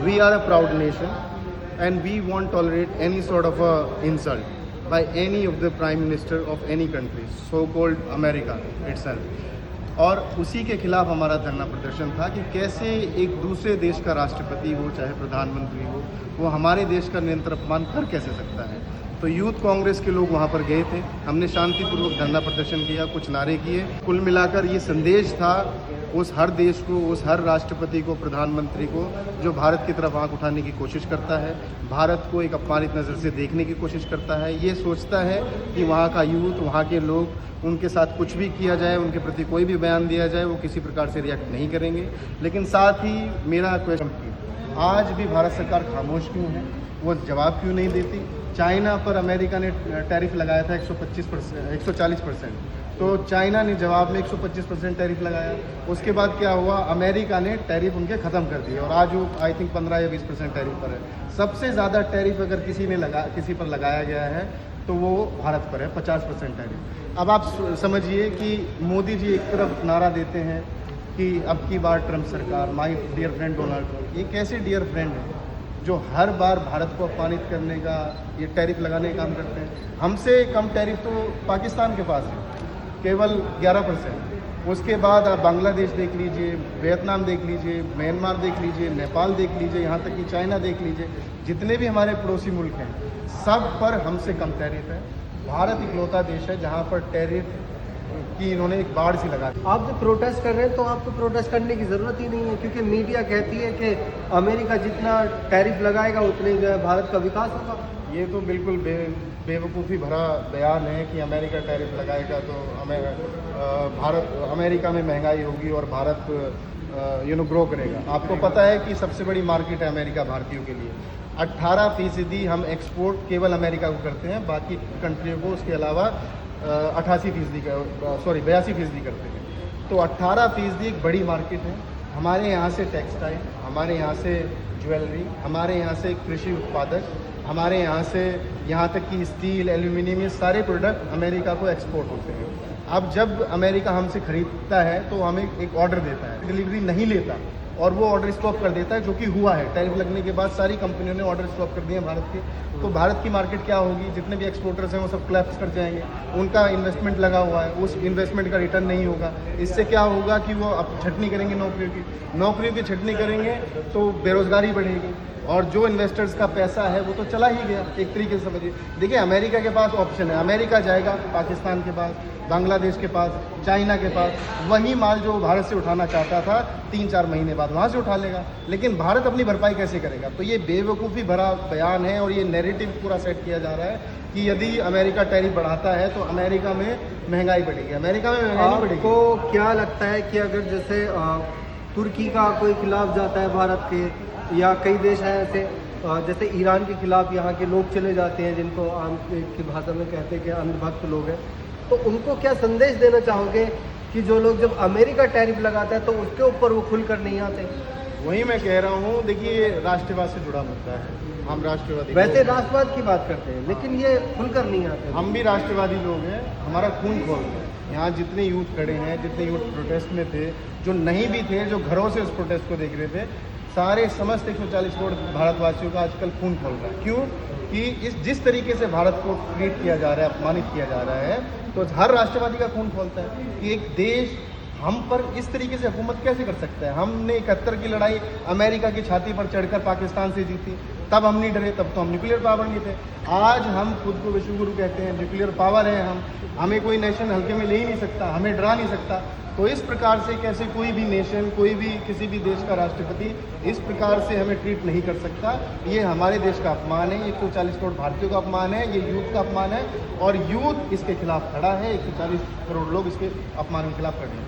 we are a proud nation and we won't tolerate any sort of a insult by any of the prime minister of any country, so called America itself. और उसी के खिलाफ हमारा धरना प्रदर्शन था कि कैसे एक दूसरे देश का राष्ट्रपति हो चाहे प्रधानमंत्री हो, वो हमारे देश का निरंतर अपमान कर कैसे सकता है। तो यूथ कांग्रेस के लोग वहाँ पर गए थे, हमने शांतिपूर्वक धरना प्रदर्शन किया, कुछ नारे किए। कुल मिलाकर ये संदेश था उस हर देश को, उस हर राष्ट्रपति को, प्रधानमंत्री को जो भारत की तरफ आंख उठाने की कोशिश करता है, भारत को एक अपमानित नज़र से देखने की कोशिश करता है, ये सोचता है कि वहाँ का यूथ, वहाँ के लोग, उनके साथ कुछ भी किया जाए, उनके प्रति कोई भी बयान दिया जाए, वो किसी प्रकार से रिएक्ट नहीं करेंगे। लेकिन साथ ही मेरा क्वेश्चन, आज भी भारत सरकार खामोश क्यों है, वो जवाब क्यों नहीं देती। चाइना पर अमेरिका ने टैरिफ लगाया था 140%, तो चाइना ने जवाब में 125% टैरिफ लगाया। उसके बाद क्या हुआ, अमेरिका ने टैरिफ उनके ख़त्म कर दिए और आज वो आई थिंक 15 या 20% टैरिफ पर है। सबसे ज़्यादा टैरिफ अगर किसी पर लगाया गया है तो वो भारत पर है, 50% टैरिफ। अब आप समझिए कि मोदी जी एक तरफ नारा देते हैं कि अब की बार ट्रंप सरकार, my dear friend Donald Trump, ये कैसे डियर फ्रेंड है जो हर बार भारत को अपमानित करने का, ये टैरिफ लगाने का काम करते हैं। हमसे कम टैरिफ तो पाकिस्तान के पास है, केवल 11%। उसके बाद आप बांग्लादेश देख लीजिए, वियतनाम देख लीजिए, म्यांमार देख लीजिए, नेपाल देख लीजिए, यहाँ तक कि चाइना देख लीजिए, जितने भी हमारे पड़ोसी मुल्क हैं सब पर हमसे कम टैरिफ है। भारत इकलौता देश है जहाँ पर टैरिफ की इन्होंने एक बाढ़ सी लगा दी। आप जो प्रोटेस्ट कर रहे हैं तो आपको प्रोटेस्ट करने की ज़रूरत ही नहीं है, क्योंकि मीडिया कहती है कि अमेरिका जितना टैरिफ लगाएगा उतने जो है भारत का विकास होगा। ये तो बिल्कुल बेवकूफ़ी भरा बयान है कि अमेरिका टैरिफ लगाएगा तो अमेरिका में महंगाई होगी और भारत ग्रो करेगा। आपको पता है कि सबसे बड़ी मार्केट है अमेरिका भारतीयों के लिए। 18% हम एक्सपोर्ट केवल अमेरिका को करते हैं, बाकी कंट्रियों को उसके अलावा 82% करते हैं। तो 18% एक बड़ी मार्केट है। हमारे यहाँ से टेक्सटाइल, हमारे यहाँ से ज्वेलरी, हमारे यहाँ से कृषि उत्पादक, हमारे यहाँ से यहाँ तक कि स्टील, एल्यूमिनियम, ये सारे प्रोडक्ट अमेरिका को एक्सपोर्ट होते हैं। अब जब अमेरिका हमसे ख़रीदता है तो हमें एक ऑर्डर देता है, डिलीवरी नहीं लेता और वो ऑर्डर स्टॉप कर देता है, जो कि हुआ है। टैरिफ लगने के बाद सारी कंपनियों ने ऑर्डर स्टॉप कर दिए भारत के। तो भारत की मार्केट क्या होगी, जितने भी एक्सपोर्टर्स हैं वो सब क्लैप्स कर जाएंगे। उनका इन्वेस्टमेंट लगा हुआ है, उस इन्वेस्टमेंट का रिटर्न नहीं होगा। इससे क्या होगा कि वो अब छटनी करेंगे नौकरियों की छटनी करेंगे तो बेरोज़गारी बढ़ेगी और जो इन्वेस्टर्स का पैसा है वो तो चला ही गया एक तरीके से समझिए। देखिए अमेरिका के पास ऑप्शन है, अमेरिका जाएगा पाकिस्तान के पास, बांग्लादेश के पास, चाइना के पास, वही माल जो भारत से उठाना चाहता था 3-4 महीने बाद वहाँ से उठा लेगा। लेकिन भारत अपनी भरपाई कैसे करेगा। तो ये बेवकूफ़ी भरा बयान है और ये नैरेटिव पूरा सेट किया जा रहा है कि यदि अमेरिका टैरिफ बढ़ाता है तो अमेरिका में महंगाई बढ़ेगी। अमेरिका में महंगाई नहीं बढ़ेगी। आपको क्या लगता है कि अगर जैसे तुर्की का कोई खिलाफ जाता है भारत के, या कई देश हैं ऐसे जैसे ईरान के खिलाफ यहाँ के लोग चले जाते हैं, जिनको आम की भाषा में कहते हैं कि अंधभक्त लोग हैं, तो उनको क्या संदेश देना चाहोगे कि जो लोग जब अमेरिका टैरिफ लगाता है तो उसके ऊपर वो खुलकर नहीं आते। वही मैं कह रहा हूँ, देखिए राष्ट्रवाद से जुड़ा मुद्दा है, हम राष्ट्रवादी वैसे राष्ट्रवाद की बात करते हैं लेकिन ये खुलकर नहीं आते। हम भी राष्ट्रवादी लोग हैं, हमारा खून खोलता है। यहाँ जितने यूथ खड़े हैं, जितने यूथ प्रोटेस्ट में थे, जो नहीं भी थे, जो घरों से उस प्रोटेस्ट को देख रहे थे, सारे समस्त 140 करोड़ भारतवासियों का आजकल खून खोल रहा है। क्यों कि जिस तरीके से भारत को ट्रीट किया जा रहा है, अपमानित किया जा रहा है, तो हर राष्ट्रवादी का खून खोलता है कि एक देश हम पर इस तरीके से हुकूमत कैसे कर सकता है। हमने 71 की लड़ाई अमेरिका की छाती पर चढ़कर पाकिस्तान से जीती, तब हम नहीं डरे, तब तो हम न्यूक्लियर पावर नहीं थे। आज हम खुद को विश्वगुरु कहते हैं, न्यूक्लियर पावर है हम, हमें कोई नेशन हल्के में ले ही नहीं सकता, हमें डरा नहीं सकता। तो इस प्रकार से कैसे कोई भी नेशन, कोई भी किसी भी देश का राष्ट्रपति इस प्रकार से हमें ट्रीट नहीं कर सकता। ये हमारे देश का अपमान है, 140 करोड़ भारतीयों का अपमान है, ये यूथ का अपमान है और यूथ इसके खिलाफ खड़ा है। 140 करोड़ लोग इसके अपमान के खिलाफ खड़े हैं।